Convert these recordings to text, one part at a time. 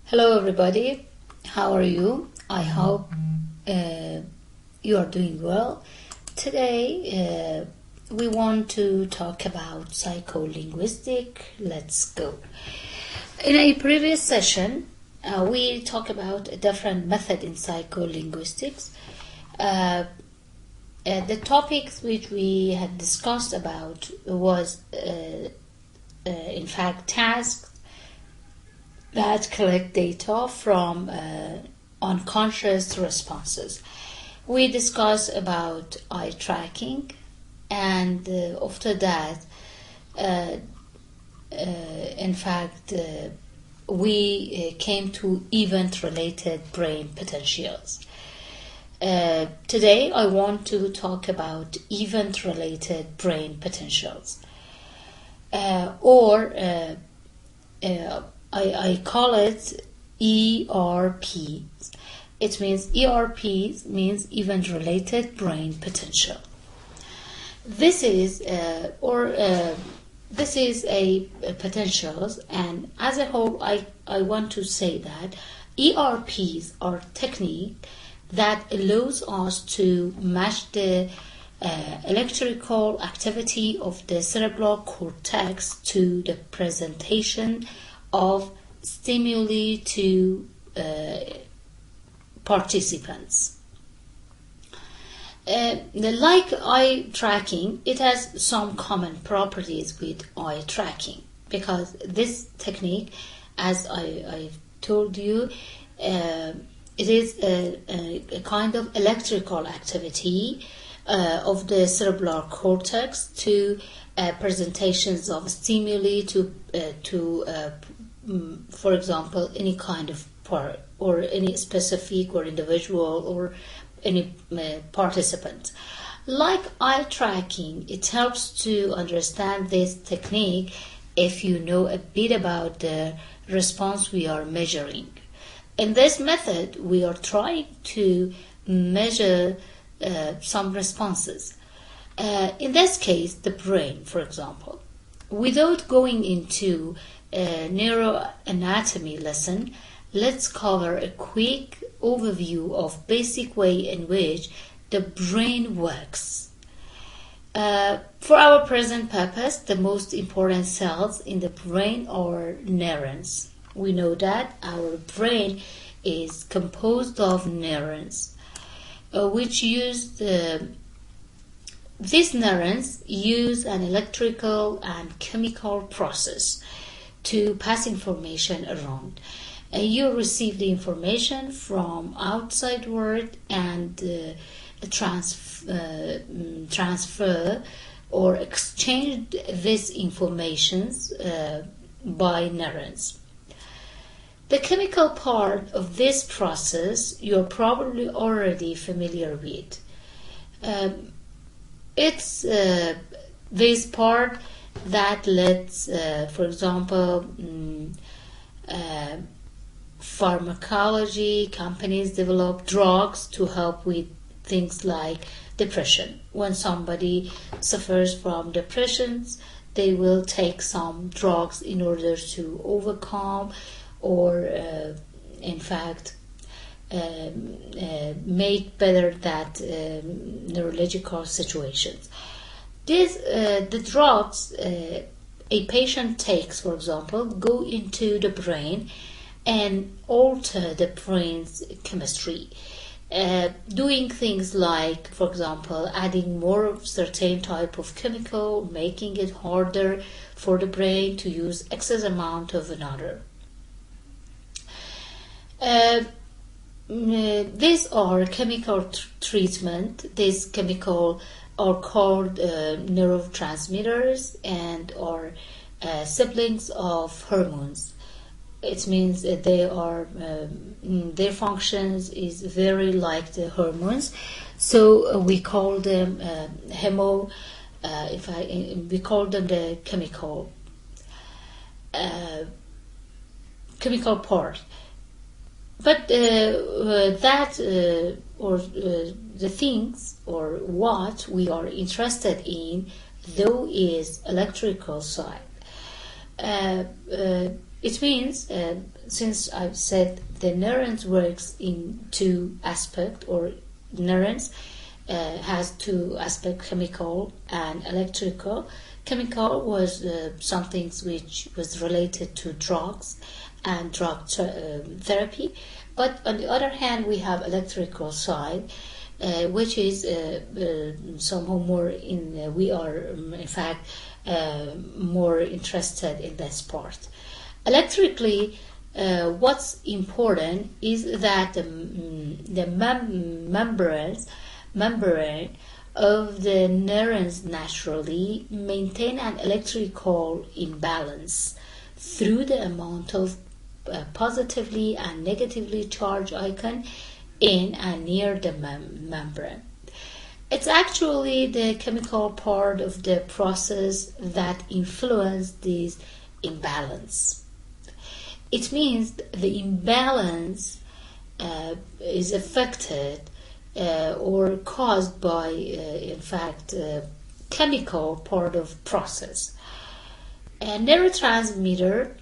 Hello everybody, how are you? I hope you are doing well. Today we want to talk about psycholinguistic. Let's go. In a previous session, we talked about a different method in psycholinguistics. The topics which we had discussed about was in fact tasks that collect data from unconscious responses. We discussed about eye tracking, and after that, in fact, we came to event-related brain potentials. Today, I want to talk about event-related brain potentials, I call it ERPs. It means ERPs means event-related brain potential. This is a potentials, and as a whole, I want to say that ERPs are technique that allows us to match the electrical activity of the cerebral cortex to the presentation of stimuli to participants. Like eye tracking, it has some common properties with eye tracking, because this technique, as I told you, it is a kind of electrical activity of the cerebral cortex to presentations of stimuli to for example, any kind of part or any specific or individual or any participant. Like eye tracking, it helps to understand this technique if you know a bit about the response we are measuring. In this method, we are trying to measure some responses. In this case, the brain, for example. Without going into a neuroanatomy lesson, let's cover a quick overview of basic way in which the brain works. For our present purpose, the most important cells in the brain are neurons. We know that our brain is composed of neurons, which use these neurons use an electrical and chemical process to pass information around. You receive the information from outside world and transfer or exchange this information by neurons. The chemical part of this process you're probably already familiar with. It's this part that lets, for example, pharmacology companies develop drugs to help with things like depression. When somebody suffers from depressions, they will take some drugs in order to overcome or, in fact, make better that neurological situations. The drugs a patient takes, for example, go into the brain and alter the brain's chemistry, doing things like, for example, adding more of certain type of chemical, making it harder for the brain to use excess amount of another. These are chemical treatment. These chemical are called neurotransmitters and are siblings of hormones. It means that they are their functions is very like the hormones. So we call them we call them the chemical part. But the things or what we are interested in, though, is electrical side. It means, since I've said the neurons works in two aspects, or neurons has two aspects, chemical and electrical. Chemical was something which was related to drugs and drug therapy, but on the other hand we have electrical side, which is somehow more we are in fact more interested in this part. Electrically, what's important is that the membrane of the neurons naturally maintain an electrical imbalance through the amount of positively and negatively charged ion in and near the membrane. It's actually the chemical part of the process that influences this imbalance. It means the imbalance is affected or caused by, in fact, chemical part of process. A neurotransmitter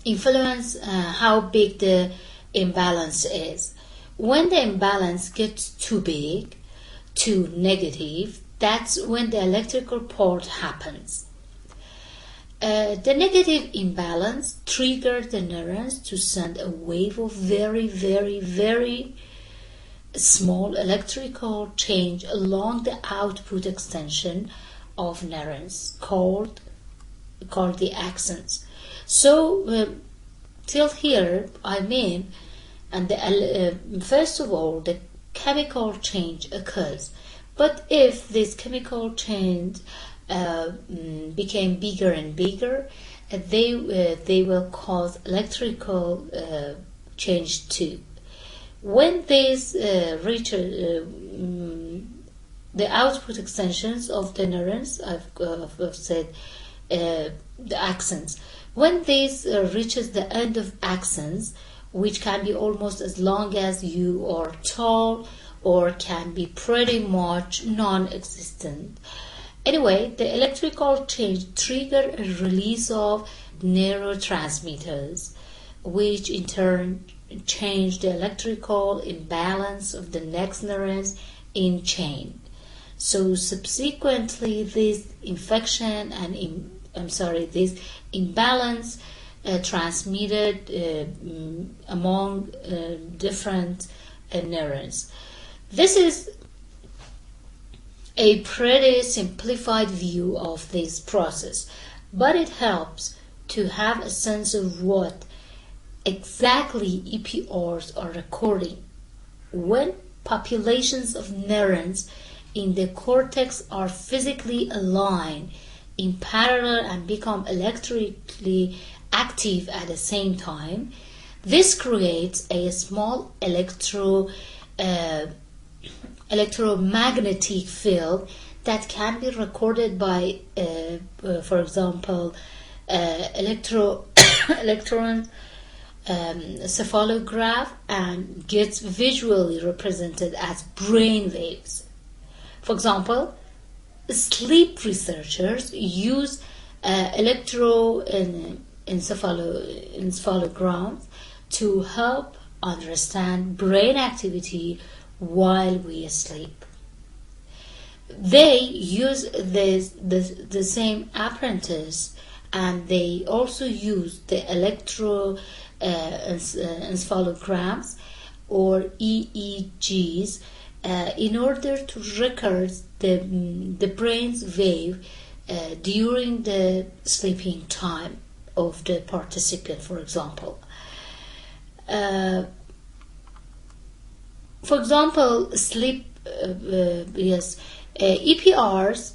influence how big the imbalance is. When the imbalance gets too big, too negative, that's when the electrical part happens. The negative imbalance triggers the neurons to send a wave of very, very, very small electrical change along the output extension of neurons called the axons. So till here, and first of all, the chemical change occurs. But if this chemical change became bigger and bigger, they will cause electrical change too. When these reach the output extensions of the neurons, I've said the axons. When this reaches the end of axons, which can be almost as long as you are tall, or can be pretty much non-existent. Anyway, the electrical change triggers a release of neurotransmitters, which in turn change the electrical imbalance of the next neurons in chain. So subsequently, this infection and this imbalance transmitted among different neurons. This is a pretty simplified view of this process, but it helps to have a sense of what exactly EPRs are recording. When populations of neurons in the cortex are physically aligned in parallel and become electrically active at the same time, this creates a small electromagnetic field that can be recorded by, for example, electron cephalograph, and gets visually represented as brain waves. For example, sleep researchers use electroencephalograms to help understand brain activity while we sleep. They use the same apparatus, and they also use the electroencephalograms or EEGs in order to record the brain's wave during the sleeping time of the participant, for example. For example, sleep, EPRs,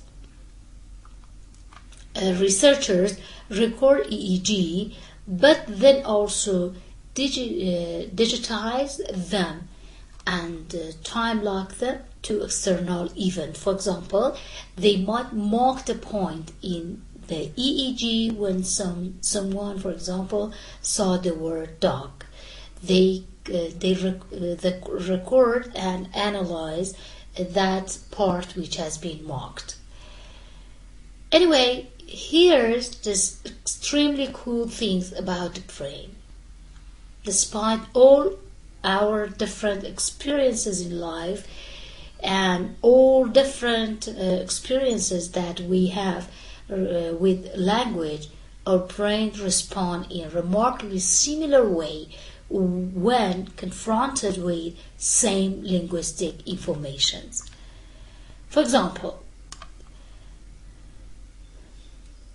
researchers record EEG, but then also digitize them and time lock them to external event. For example, they might mark the point in the EEG when someone, for example, saw the word dog. They record and analyze that part which has been marked. Anyway, here's this extremely cool things about the brain. Despite all our different experiences in life and all different experiences that we have with language, our brain responds in a remarkably similar way when confronted with same linguistic informations. For example,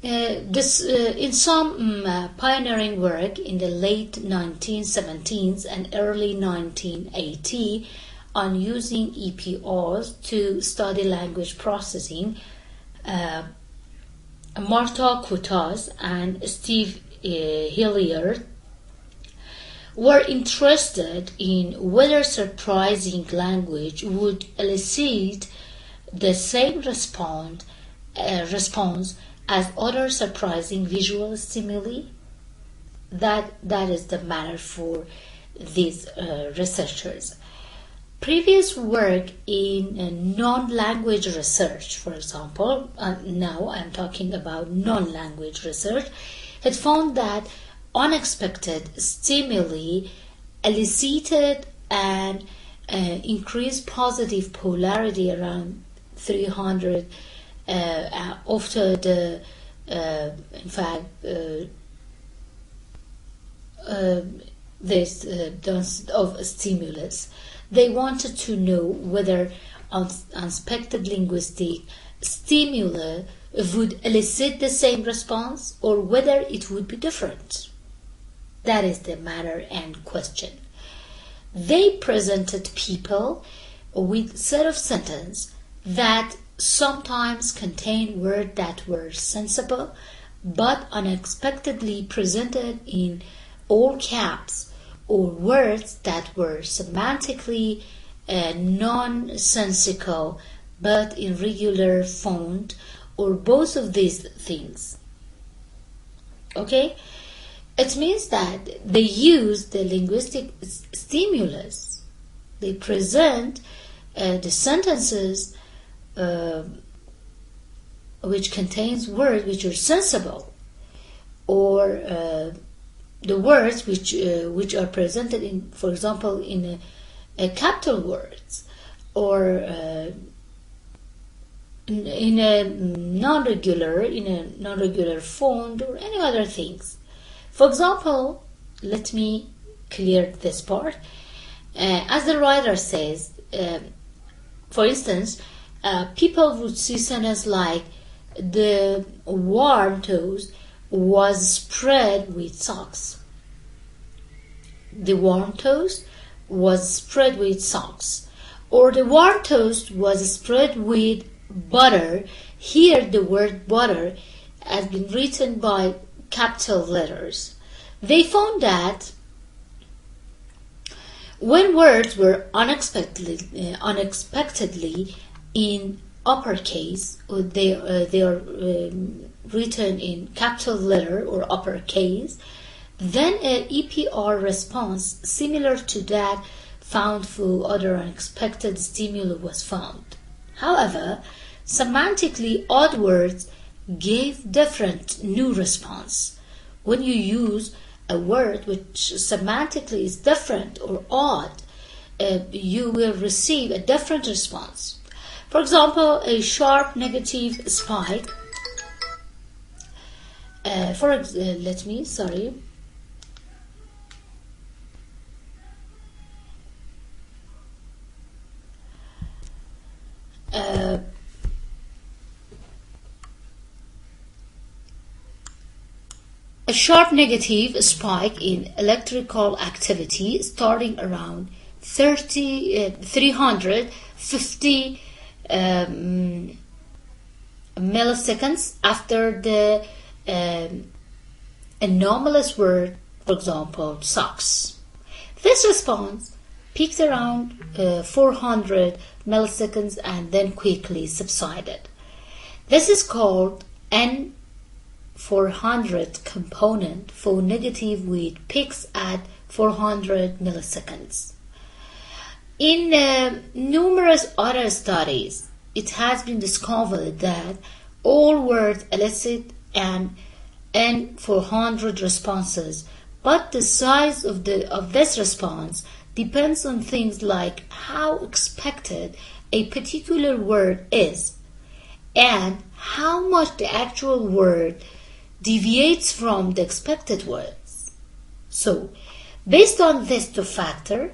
in some pioneering work in the late 1970s and early 1980s on using EPRs to study language processing, Marta Kutas and Steve Hilliard were interested in whether surprising language would elicit the same response as other surprising visual stimuli. That is the matter for these researchers. Previous work in non-language research, for example, now I'm talking about non-language research, had found that unexpected stimuli elicited an increased positive polarity around 300 after the this dose of stimulus. They wanted to know whether unexpected linguistic stimuli would elicit the same response or whether it would be different. That is the matter and question. They presented people with a set of sentences that sometimes contained words that were sensible but unexpectedly presented in all caps, or words that were semantically nonsensical but in regular font, or both of these things. Okay? It means that they use the linguistic stimulus. They present the sentences which contains words which are sensible, or the words which are presented in, for example, in a capital words, or in a non-regular font, or any other things. For example, let me clear this part. As the writer says, for instance, people would see sentences like the warm toast was spread with socks. The warm toast was spread with socks. Or the warm toast was spread with butter. Here the word butter has been written by capital letters. They found that when words were unexpectedly in uppercase, or they are written in capital letter or uppercase, then an EPR response similar to that found for other unexpected stimuli was found. However, semantically odd words gave different new response. When you use a word which semantically is different or odd, you will receive a different response. For example, a sharp negative spike. A sharp negative spike in electrical activity starting around 350 milliseconds after the anomalous word, for example, socks. This response peaked around 400 milliseconds and then quickly subsided. This is called N400 component for negative with peaks at 400 milliseconds. In numerous other studies, it has been discovered that All words elicit an N for 100 responses, but the size of this response depends on things like how expected a particular word is and how much the actual word deviates from the expected words. So, based on these two factors,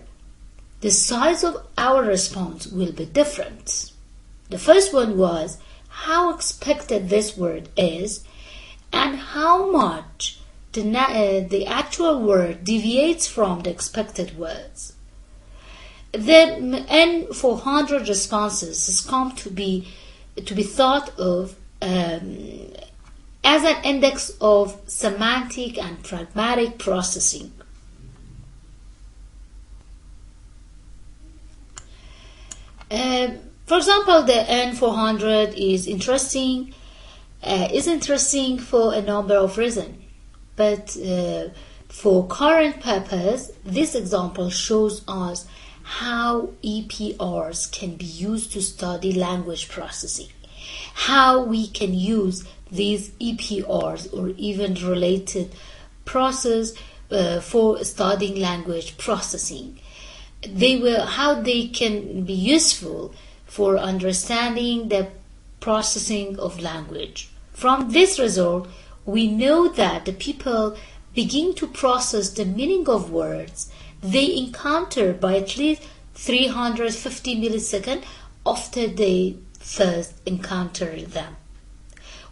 the size of our response will be different. The first one was how expected this word is and how much the actual word deviates from the expected words. The N for 100 responses has come to be thought of as an index of semantic and pragmatic processing. For example, the N for 100 is interesting for a number of reasons, but for current purpose, this example shows us how EPRs can be used to study language processing, how we can use these EPRs or even related process for studying language processing. How they can be useful for understanding the processing of language. From this result, we know that the people begin to process the meaning of words they encounter by at least 350 milliseconds after they first encounter them.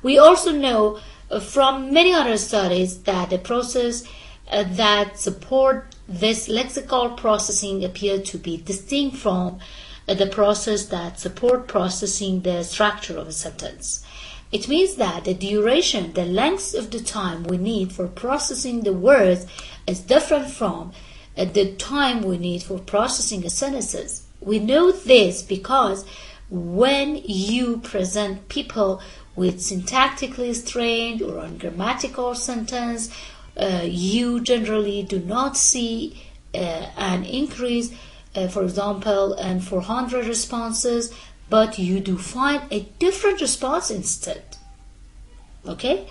We also know from many other studies that the process that support this lexical processing appear to be distinct from the process that support processing the structure of a sentence. It means that the duration, the length of the time we need for processing the words is different from the time we need for processing a sentences. We know this because when you present people with syntactically strained or ungrammatical sentence, you generally do not see an increase, for example, and for 100 responses, but you do find a different response instead. Okay?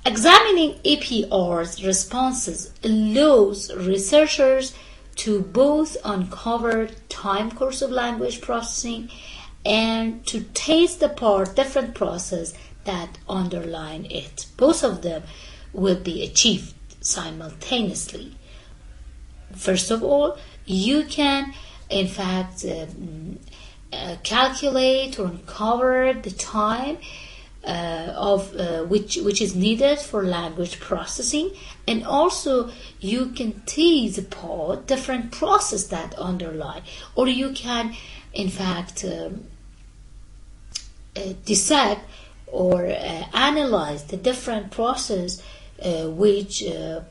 Examining EPR's responses allows researchers to both uncover time course of language processing and to taste apart different processes that underline it. Both of them will be achieved simultaneously. First of all, you can in fact calculate or uncover the time which is needed for language processing, and also you can tease apart different processes that underlie, or you can in fact dissect or analyze the different processes which in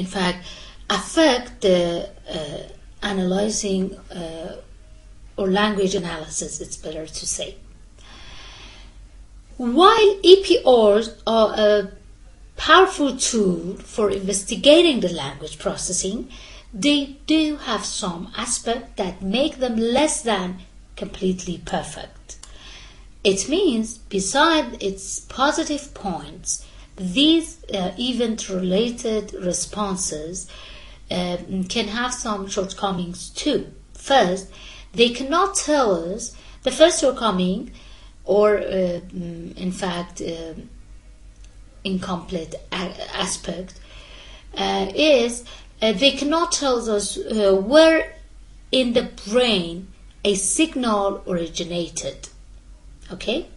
fact affect the analyzing or language analysis, it's better to say. While EPRs are a powerful tool for investigating the language processing, they do have some aspects that make them less than completely perfect. It means, besides its positive points, these event-related responses can have some shortcomings too. First, they cannot tell us the first shortcoming, or in fact incomplete aspect is they cannot tell us where in the brain a signal originated. Okay,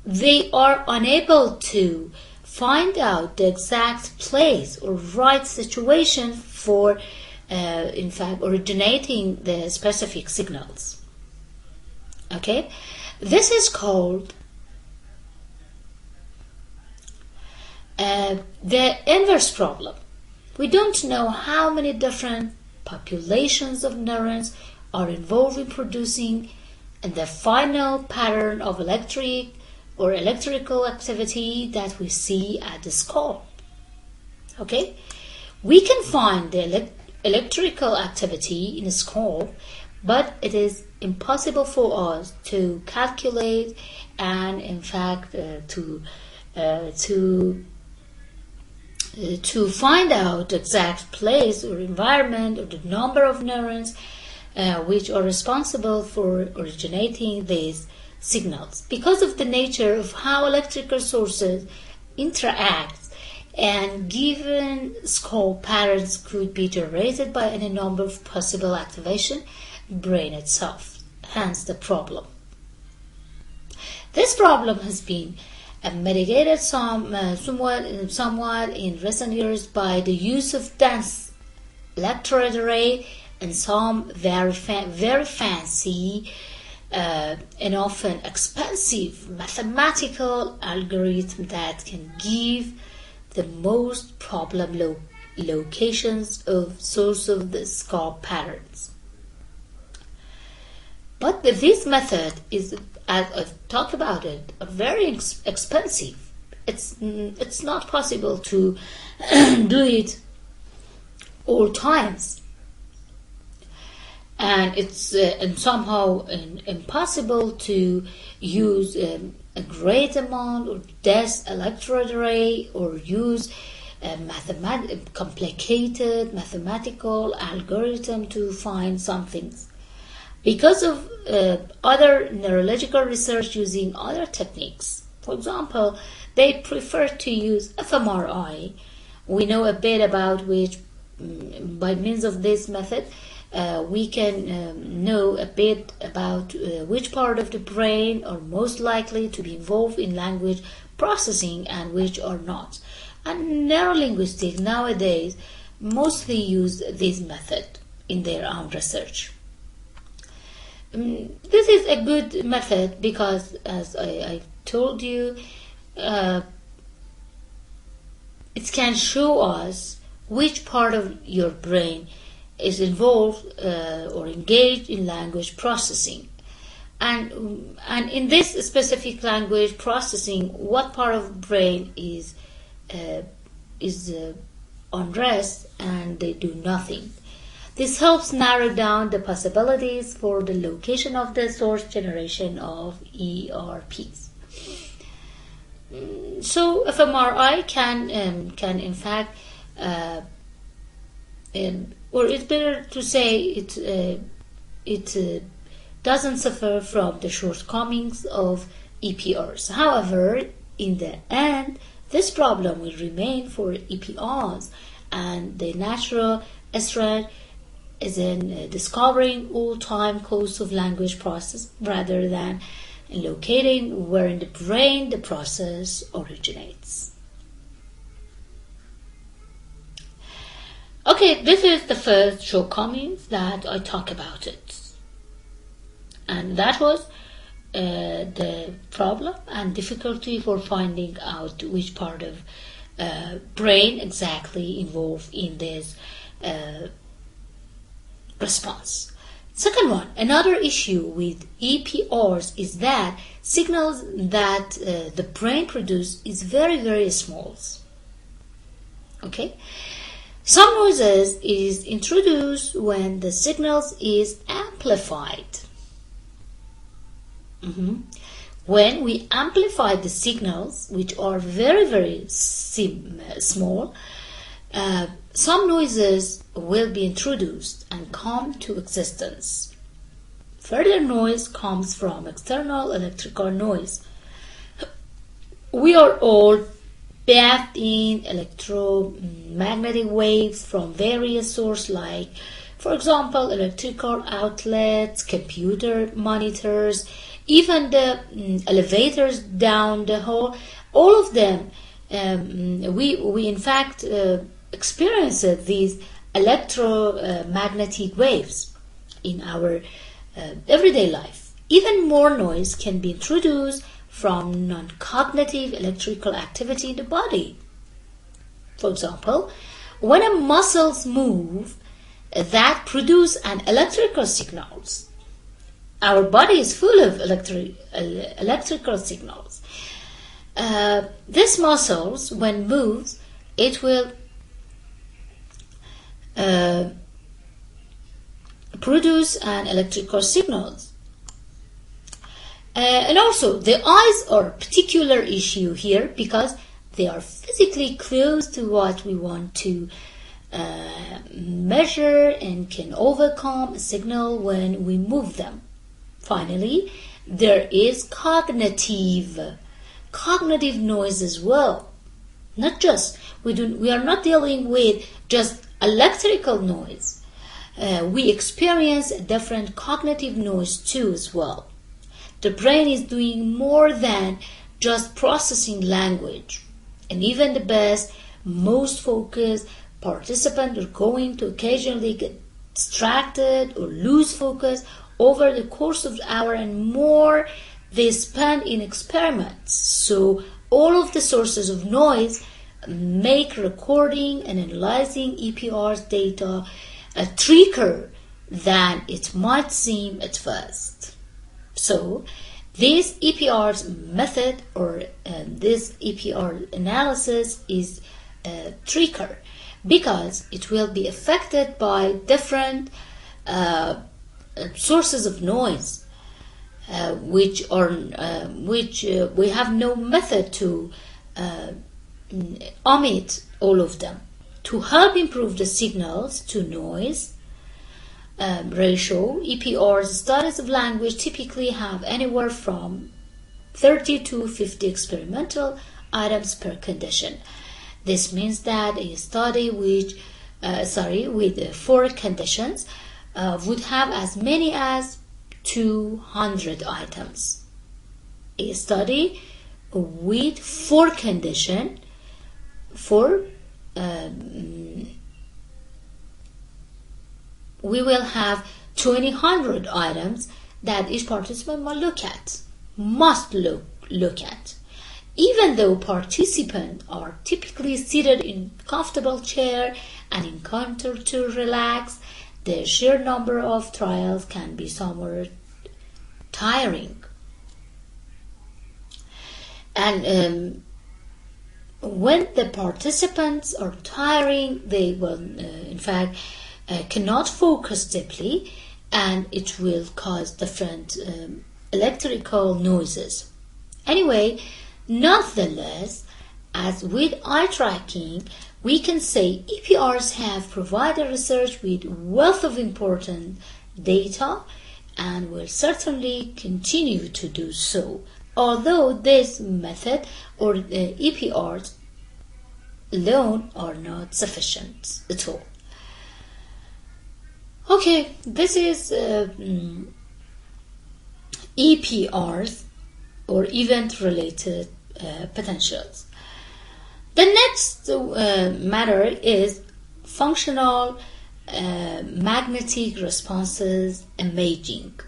they are unable to find out the exact place or right situation for in fact originating the specific signals. Okay, this is called the inverse problem. We don't know how many different populations of neurons are involved in producing the final pattern of electrical activity that we see at the skull. Okay, we can find the electrical activity in the skull, but it is impossible for us to calculate and in fact to find out the exact place or environment or the number of neurons which are responsible for originating these signals. Because of the nature of how electrical sources interact, and given scope patterns could be generated by any number of possible activation brain itself, hence the problem. This problem has been mitigated somewhat in recent years by the use of dense electrode array and some very fancy and often expensive mathematical algorithm that can give the most problem locations of source of the scope patterns. But this method is, as I've talked about it, very expensive. It's not possible to do it all times, and it's somehow impossible to use a great amount of dense electrode array or use a complicated mathematical algorithm to find some things. Because of other neurological research using other techniques, for example, they prefer to use fMRI. We know a bit about which, by means of this method, we can know a bit about which part of the brain are most likely to be involved in language processing and which are not. And neurolinguistics nowadays mostly use this method in their own research. This is a good method because, as I told you, it can show us which part of your brain is involved or engaged in language processing, and in this specific language processing, what part of the brain is on rest and they do nothing. This helps narrow down the possibilities for the location of the source generation of ERPs. So fMRI can in fact, or it's better to say it doesn't suffer from the shortcomings of EPRs. However, in the end, this problem will remain for EPRs, and the natural strength is in discovering all-time cause of language process rather than locating where in the brain the process originates. Okay, this is the first shortcomings that I talk about it, and that was the problem and difficulty for finding out which part of brain exactly involved in this response. Second one, another issue with EPRs is that signals that the brain produces is very small. Okay, some noises is introduced when the signals is amplified. When we amplify the signals, which are very small, some noises will be introduced and come to existence. Further noise comes from external electrical noise. We are all bathed in electromagnetic waves from various sources like, for example, electrical outlets, computer monitors, even the elevators down the hall. All of them, we in fact experience these electromagnetic waves in our everyday life. Even more noise can be introduced from non-cognitive electrical activity in the body. For example, when a muscles move, that produce an electrical signals. Our body is full of electrical signals. These muscles, when moves, it will produce an electrical signals. And also, the eyes are a particular issue here because they are physically close to what we want to measure and can overcome a signal when we move them. Finally, there is cognitive noise as well. Not just, we are not dealing with just electrical noise. We experience a different cognitive noise too as well. The brain is doing more than just processing language. And even the best, most focused participants are going to occasionally get distracted or lose focus over the course of the hour and more they spend in experiments. So all of the sources of noise make recording and analyzing EPR's data a trickier than it might seem at first. So this EPR's method or this EPR analysis is trickier because it will be affected by different sources of noise, which we have no method to omit all of them. To help improve the signals to noise ratio, EPR's studies of language typically have anywhere from 30 to 50 experimental items per condition. This means that a study with 4 conditions would have as many as 200 items. A study with 4 conditions we will have 200 items that each participant must look at. Even though participants are typically seated in comfortable chair and encounter to relax, the sheer number of trials can be somewhat tiring. And when the participants are tiring, they will, in fact, cannot focus deeply, and it will cause different electrical noises. Anyway, nonetheless, as with eye tracking, we can say EPRs have provided research with wealth of important data and will certainly continue to do so, although this method or EPRs alone are not sufficient at all. Okay, this is EPRs or event-related potentials. The next matter is functional magnetic responses imaging.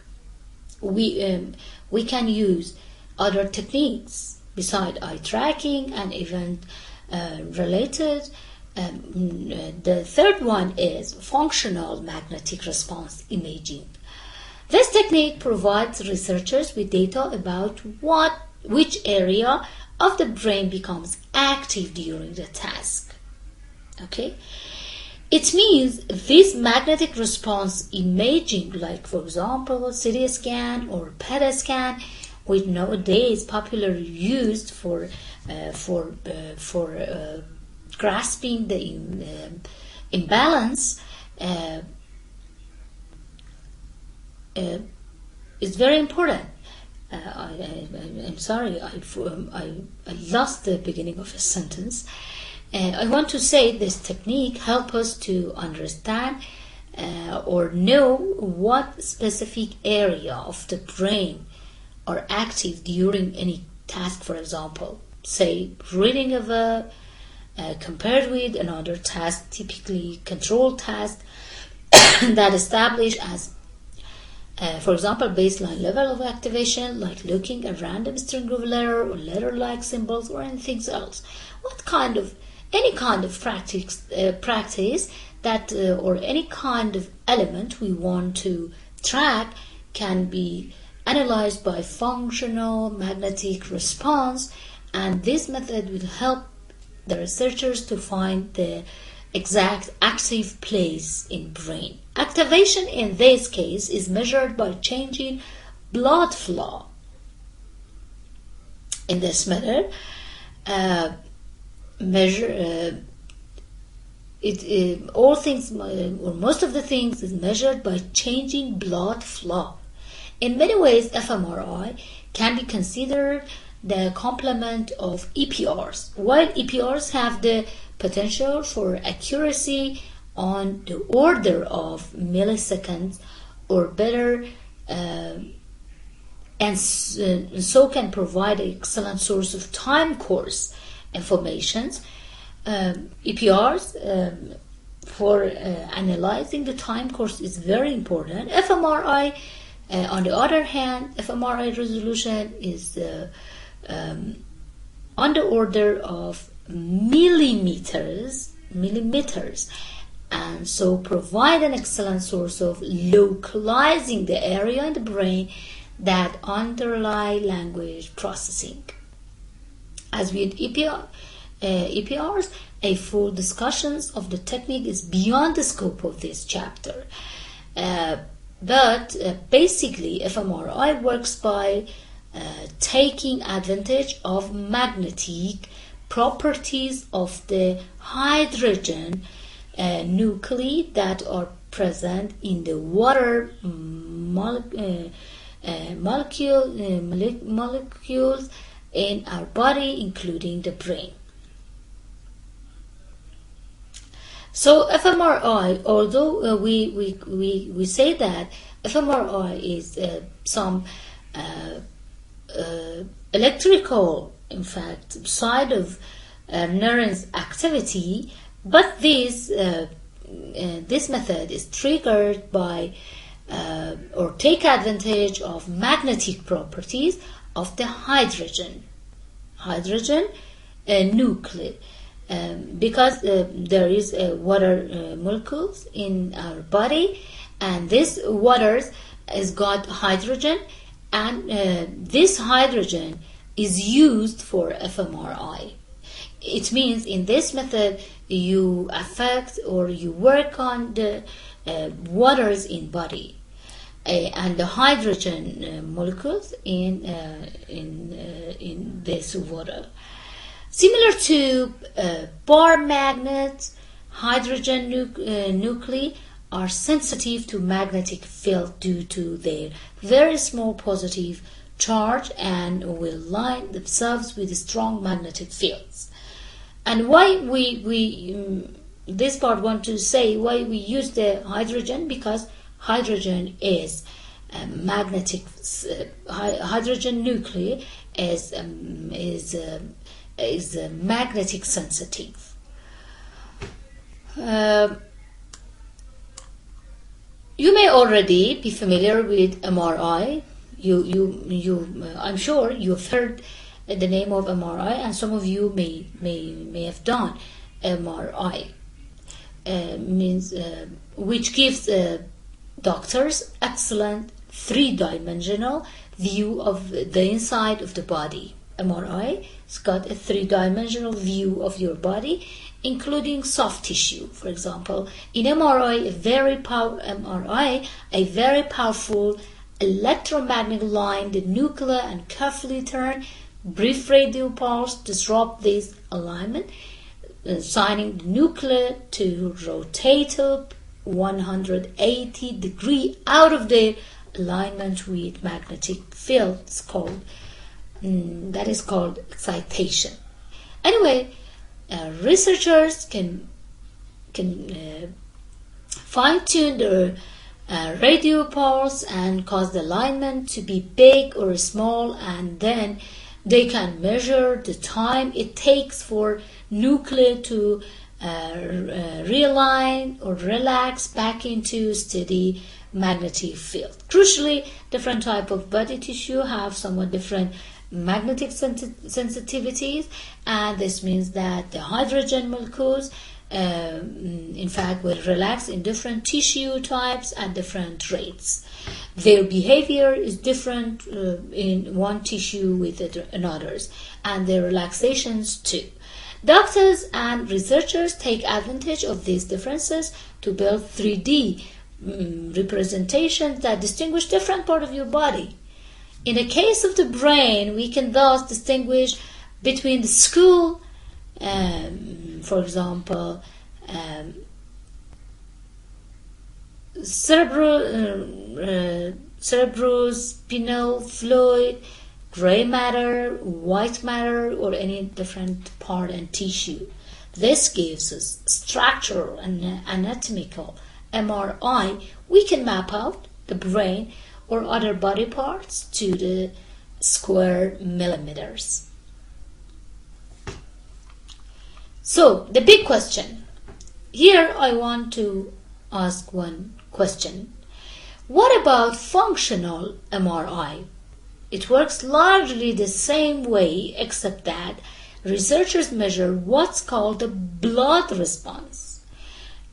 We can use other techniques beside eye tracking and event related. The third one is functional magnetic response imaging. This technique provides researchers with data about which area of the brain becomes active during the task. Okay, it means this magnetic response imaging, like for example CT scan or PET scan, which nowadays popularly used for grasping the imbalance, is very important. I'm sorry, I lost the beginning of a sentence. I want to say this technique helps us to understand or know what specific area of the brain are active during any task. For example, say reading a verb compared with another task, typically control task that establish as for example, baseline level of activation, like looking at random string of letter or letter-like symbols or anything else. Any kind of practice that or any kind of element we want to track can be analyzed by functional magnetic response, and this method will help the researchers to find the exact active place in brain. Activation in this case is measured by changing blood flow In this method, all things, or most of the things, is measured by changing blood flow. In many ways, fMRI can be considered the complement of EPRs. While EPRs have the potential for accuracy on the order of milliseconds or better, and so can provide an excellent source of time course informations. EPRs for analyzing the time course is very important. fMRI, on the other hand, fMRI resolution is on the order of millimeters, and so provide an excellent source of localizing the area in the brain that underlie language processing. As with EPRs, a full discussion of the technique is beyond the scope of this chapter. But basically, fMRI works by taking advantage of magnetic properties of the hydrogen nuclei that are present in the water molecules in our body, including the brain. So fMRI, although we say that fMRI is some electrical, in fact, side of neurons activity, but this method is triggered by or take advantage of magnetic properties of the hydrogen nuclei, because there is water molecules in our body, and this water has got hydrogen, and this hydrogen is used for fMRI. It means in this method you affect or you work on the waters in body and the hydrogen molecules in this water. Similar to bar magnets, hydrogen nuclei are sensitive to magnetic field due to their very small positive charge and will line themselves with strong magnetic fields. And why we this part want to say why we use the hydrogen, because hydrogen is magnetic. Hydrogen nuclei is magnetic sensitive. You may already be familiar with MRI. I'm sure you've heard the name of MRI, and some of you may have done MRI. Which gives doctors excellent three-dimensional view of the inside of the body. MRI has got a three-dimensional view of your body, including soft tissue. For example, in MRI, a very powerful electromagnetic line, the nuclear and carefully turn brief radio pulse disrupt this alignment, signing the nuclear to rotate up 180 degrees out of the alignment with magnetic fields that is called excitation. Anyway, researchers can fine-tune the radio pulse and cause the alignment to be big or small, and then they can measure the time it takes for nuclear to realign or relax back into steady magnetic field. Crucially, different type of body tissue have somewhat different magnetic sensitivities, and this means that the hydrogen molecules in fact will relax in different tissue types at different rates. Their behavior is different in one tissue with another's, and their relaxations too. Doctors and researchers take advantage of these differences to build 3D representations that distinguish different parts of your body. In the case of the brain, we can thus distinguish between the school, for example, cerebrospinal fluid, gray matter, white matter, or any different part and tissue. This gives us structural and anatomical MRI. We can map out the brain or other body parts to the square millimeters. So, the big question. Here I want to ask one question. What about functional MRI? It works largely the same way, except that researchers measure what's called the blood response.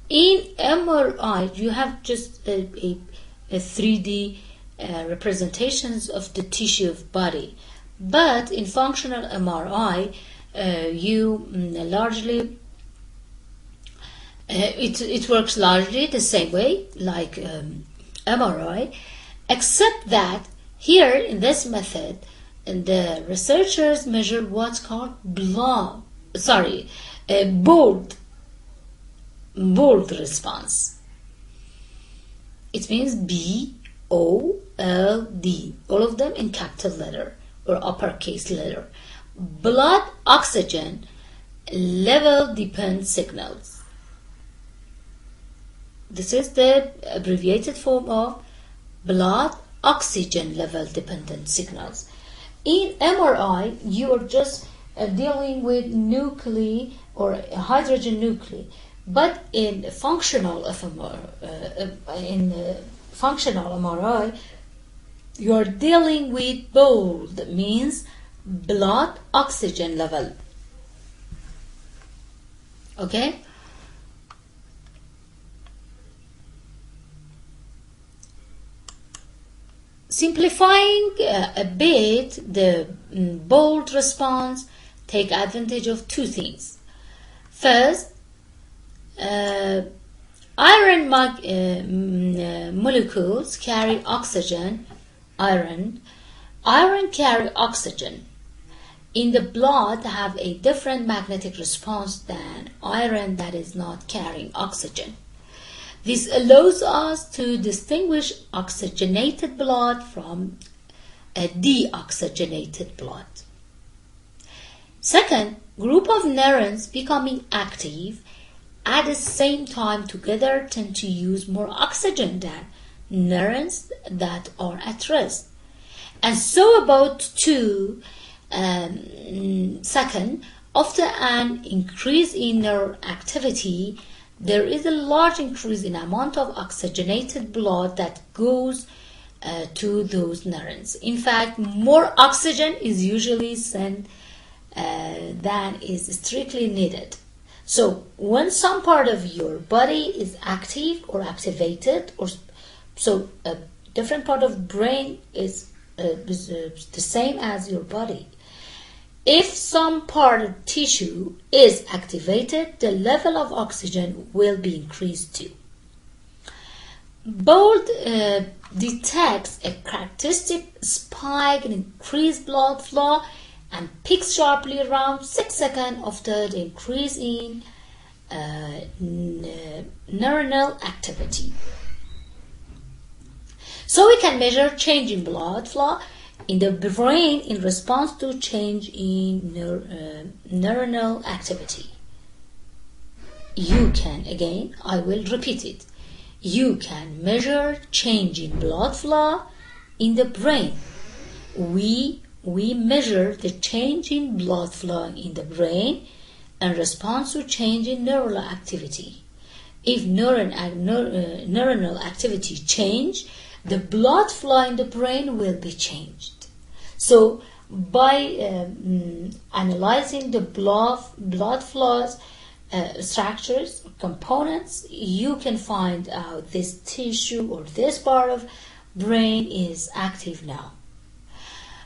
In MRI, you have just a 3D representations of the tissue of body, but in functional MRI, it works largely the same way like MRI, except that here in this method, the researchers measure what's called bold response. It means BOLD, all of them in capital letter or uppercase letter. Blood oxygen level dependent signals. This is the abbreviated form of blood oxygen level dependent signals. In MRI, you are just dealing with nuclei or hydrogen nuclei, but in functional MRI, you are dealing with bold, means blood oxygen level. Okay? Simplifying a bit, the bold response take advantage of two things. First, iron molecules carry oxygen. Iron carry oxygen in the blood, have a different magnetic response than iron that is not carrying oxygen. This allows us to distinguish oxygenated blood from a deoxygenated blood. Second, group of neurons becoming active at the same time together tend to use more oxygen than neurons that are at rest. And so about second, after an increase in neural activity, there is a large increase in amount of oxygenated blood that goes to those neurons. In fact, more oxygen is usually sent than is strictly needed. So when some part of your body is active or activated, or so a different part of brain is the same as your body. If some part of tissue is activated, the level of oxygen will be increased too. Bold detects a characteristic spike in increased blood flow and peaks sharply around 6 seconds after the increase in neuronal activity. So we can measure change in blood flow in the brain in response to change in neuronal activity. You can, again, I will repeat it. You can measure change in blood flow in the brain. We measure the change in blood flow in the brain in response to change in neural activity. If neuronal activity change, the blood flow in the brain will be changed. So by analyzing the blood flows, structures, components, you can find out this tissue or this part of brain is active now.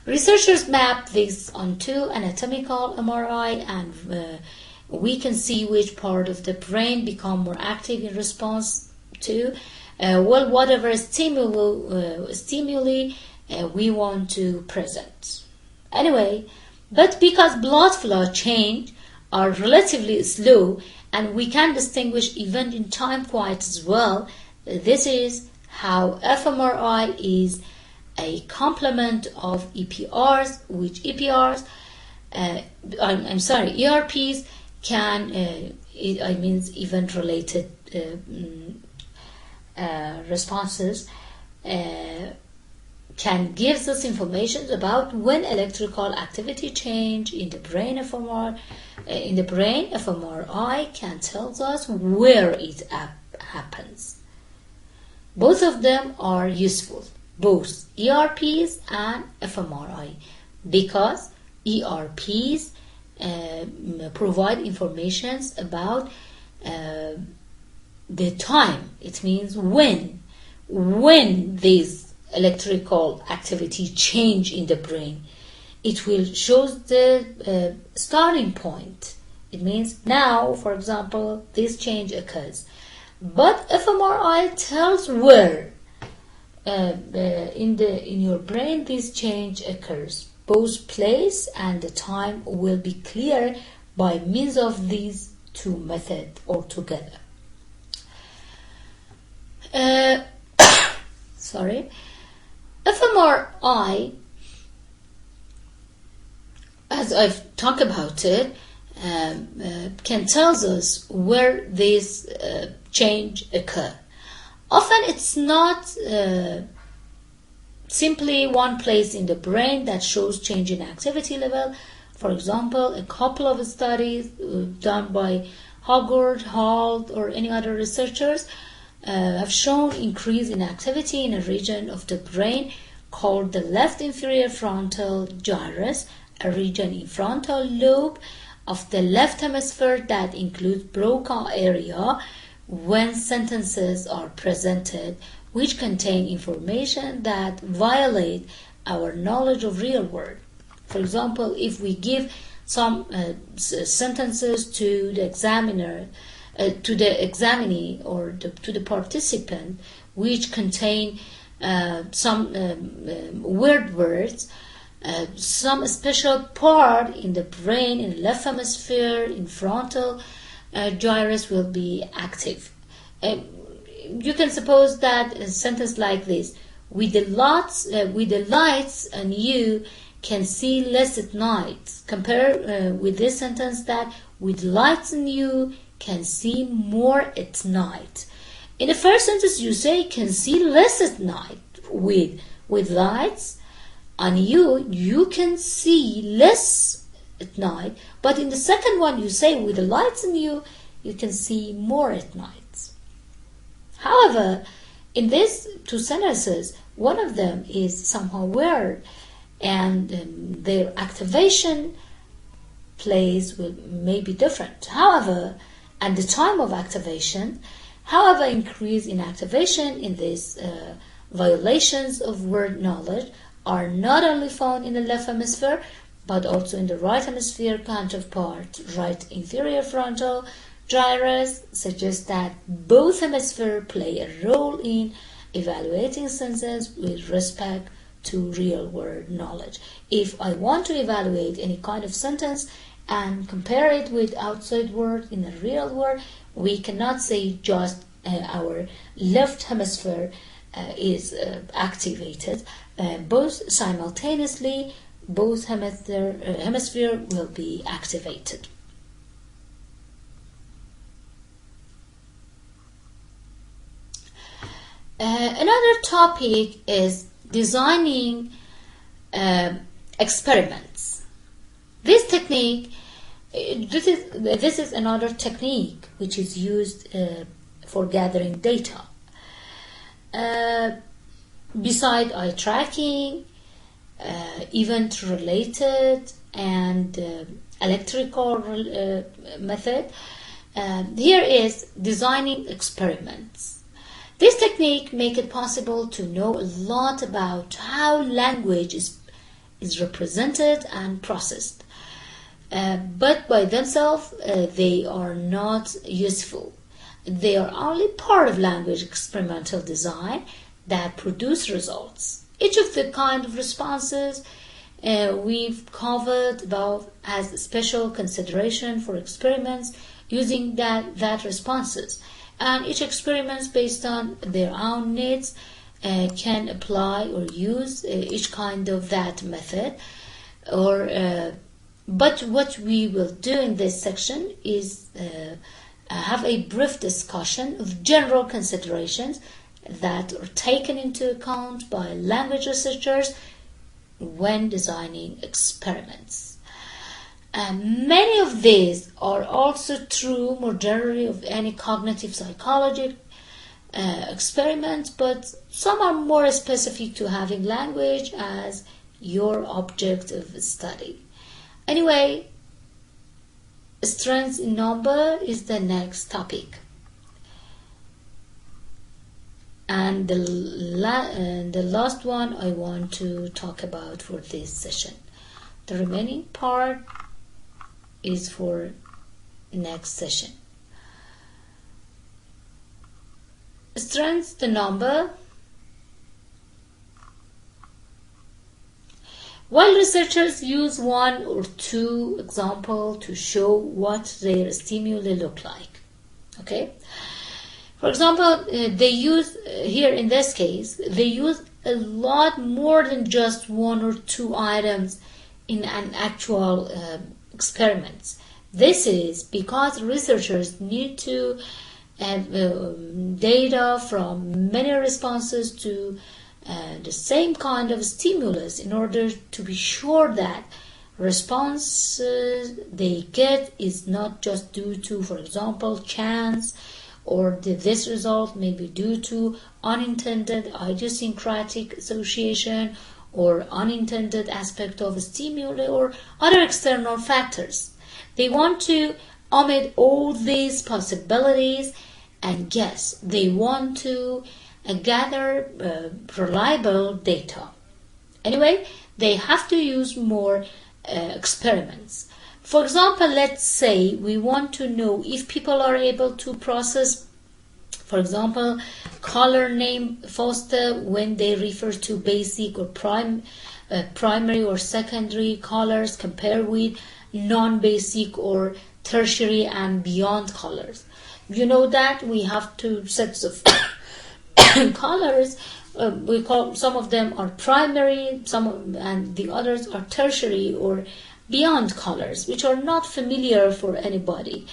Researchers mapped this onto anatomical MRI, and we can see which part of the brain become more active in response to whatever stimuli we want to present. Anyway, but because blood flow change are relatively slow and we can distinguish event in time quite as well, this is how fMRI is a complement of EPRs, which ERPs can, I mean event-related responses, can give us information about when electrical activity change in the brain fMRI. fMRI can tell us where it happens. Both of them are useful, both ERPs and fMRI, because ERPs provide information about the time. It means when this electrical activity change in the brain. It will show the starting point. It means now, for example, this change occurs. But fMRI tells where in your brain this change occurs. Both place and the time will be clear by means of these two methods altogether. fMRI, as I've talked about it, can tell us where this change occur. Often it's not simply one place in the brain that shows change in activity level. For example, a couple of studies done by Hoggard, Hall, or any other researchers have shown increase in activity in a region of the brain called the left inferior frontal gyrus, a region in frontal lobe of the left hemisphere that includes Broca area when sentences are presented which contain information that violate our knowledge of real world. For example, if we give some sentences to the examiner, to the examinee or to the participant, which contain some weird words, some special part in the brain, in the left hemisphere, in frontal gyrus will be active. You can suppose that a sentence like this: with the lights and you can see less at night. Compare with this sentence that with lights and you can see more at night. In the first sentence you say can see less at night. With lights on you can see less at night. But in the second one you say with the lights on you can see more at night. However, in these two sentences, one of them is somehow weird, and their activation place may be different. However, at the time of activation, increase in activation in these violations of word knowledge are not only found in the left hemisphere, but also in the right hemisphere counterpart, right inferior frontal gyrus, suggests that both hemispheres play a role in evaluating sentences with respect to real world knowledge. If I want to evaluate any kind of sentence and compare it with outside world in the real world, we cannot say just our left hemisphere is activated. Both simultaneously, both hemisphere will be activated. Another topic is designing experiments. This is another technique which is used for gathering data. Beside eye tracking, event related and electrical method, here is designing experiments. This technique makes it possible to know a lot about how language is represented and processed. But by themselves, they are not useful. They are only part of language experimental design that produce results. Each of the kind of responses we've covered above has special consideration for experiments using that responses, and each experiments based on their own needs can apply or use each kind of that method. But what we will do in this section is have a brief discussion of general considerations that are taken into account by language researchers when designing experiments. Many of these are also true more generally of any cognitive psychology experiment, but some are more specific to having language as your object of study. Anyway, strength in number is the next topic. And the last one I want to talk about for this session. The remaining part is for next session. Strength the number. While researchers use one or two examples to show what their stimuli look like. Okay? For example, they use, here in this case, they use a lot more than just one or two items in an actual experiment. This is because researchers need to have data from many responses to the same kind of stimulus in order to be sure that response they get is not just due to, for example, chance, or this result may be due to unintended idiosyncratic association or unintended aspect of a stimuli or other external factors. They want to omit all these possibilities, and yes, they want to gather reliable data. Anyway, they have to use more experiments. For example, let's say we want to know if people are able to process, for example, color name faster when they refer to basic or primary or secondary colors compared with non-basic or tertiary and beyond colors. You know that we have two sets of colors. We call some of them are primary, and the others are tertiary or beyond colors, which are not familiar for anybody,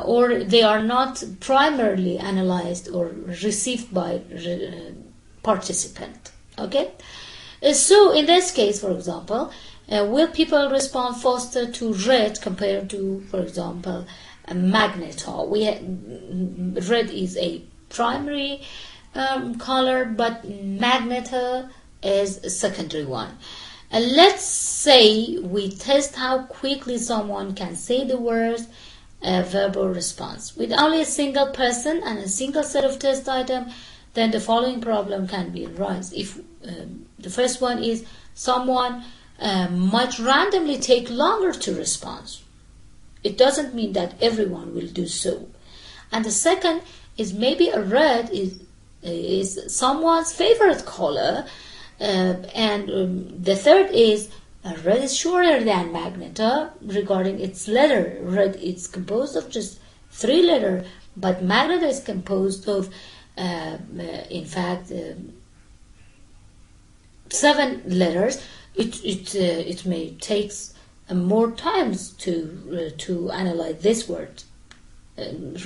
or they are not primarily analyzed or received by participant. Okay, so in this case, for example, will people respond faster to red compared to, for example, a magnetar? Red is a primary color, but magnetar is a secondary one. Let's say we test how quickly someone can say the words verbal response with only a single person and a single set of test item. Then the following problem can be arise. If the first one is someone might randomly take longer to respond, it doesn't mean that everyone will do so. And the second is maybe a red is someone's favorite color. And the third is red is shorter than magnetar regarding its letter. Red is composed of just 3 letters, but magnetar is composed of, in fact, 7 letters. It may take more times to analyze this word,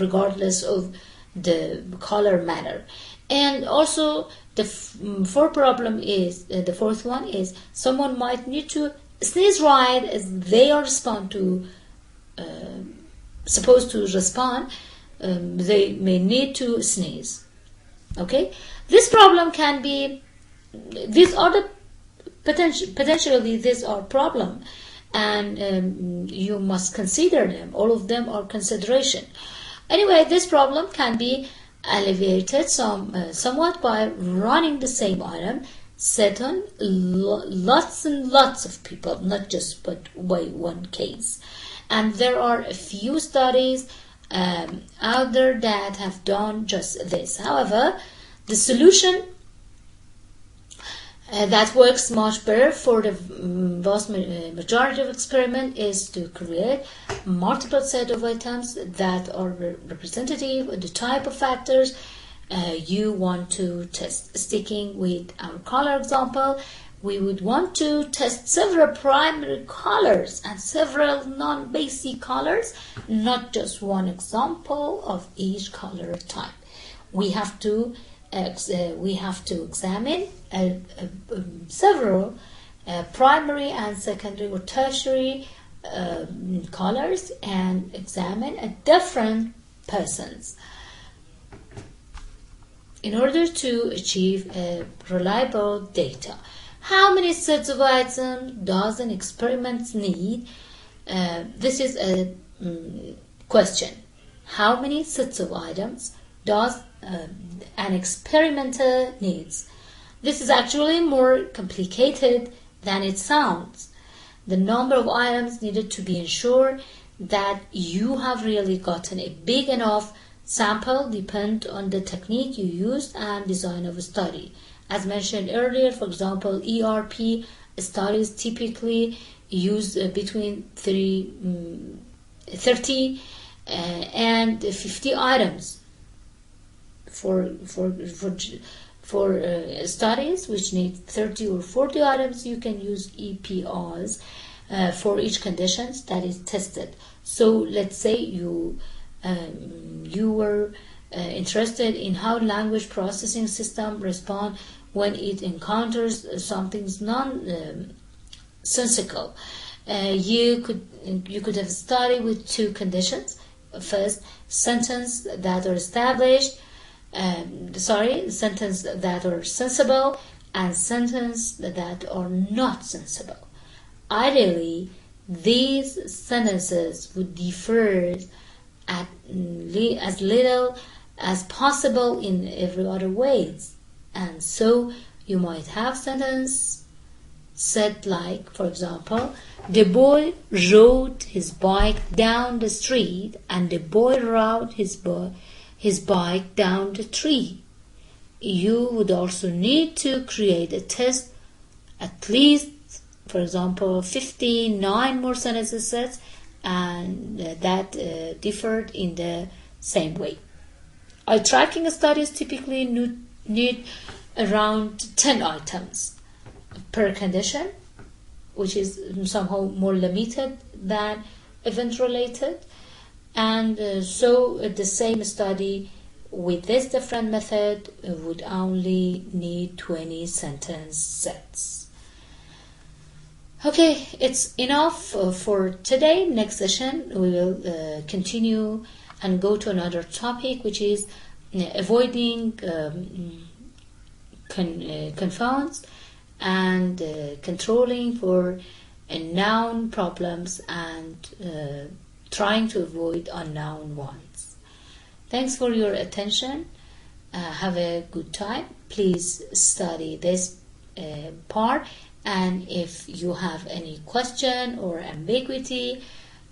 regardless of the color matter. And also the fourth one is someone might need to sneeze right as they are supposed to respond. They may need to sneeze. Okay, this problem can be. These are the potentially these are problem, and you must consider them. All of them are consideration. Anyway, this problem can be alleviated somewhat by running the same item set on lots and lots of people, not just but by one case. And there are a few studies out there that have done just this. However, the solution that works much better for the vast majority of experiment is to create multiple set of items that are representative of the type of factors you want to test. Sticking with our color example, we would want to test several primary colors and several non-basic colors, not just one example of each color type. We have to examine several primary and secondary or tertiary colors and examine different persons in order to achieve reliable data. How many sets of items does an experiment need? This is a question. How many sets of items does an experimenter needs? This is actually more complicated than it sounds. The number of items needed to be ensured that you have really gotten a big enough sample depend on the technique you used and design of a study. As mentioned earlier, for example, ERP studies typically use between 30 and 50 items. For studies which need 30 or 40 items, you can use EPRs for each conditions that is tested. So let's say you were interested in how language processing system respond when it encounters something nonsensical. You could have studied with two conditions. First, sentence that are established. Sentence that are sensible and sentence that are not sensible. Ideally, these sentences would differ as little as possible in every other ways, and so you might have sentence said like, for example, the boy rode his bike down the street and the boy rode his bike down the tree. You would also need to create a test, at least, for example, 59 more sentences sets, and that differed in the same way. Eye tracking studies typically need around 10 items per condition, which is somehow more limited than event related. And so the same study with this different method would only need 20 sentence sets. Okay, it's enough for today. Next session we will continue and go to another topic, which is avoiding confounds and controlling for noun problems and trying to avoid unknown ones. Thanks for your attention. Have a good time. Please study this part, and if you have any question or ambiguity,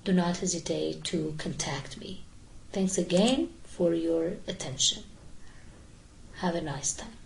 do not hesitate to contact me. Thanks again for your attention. Have a nice time.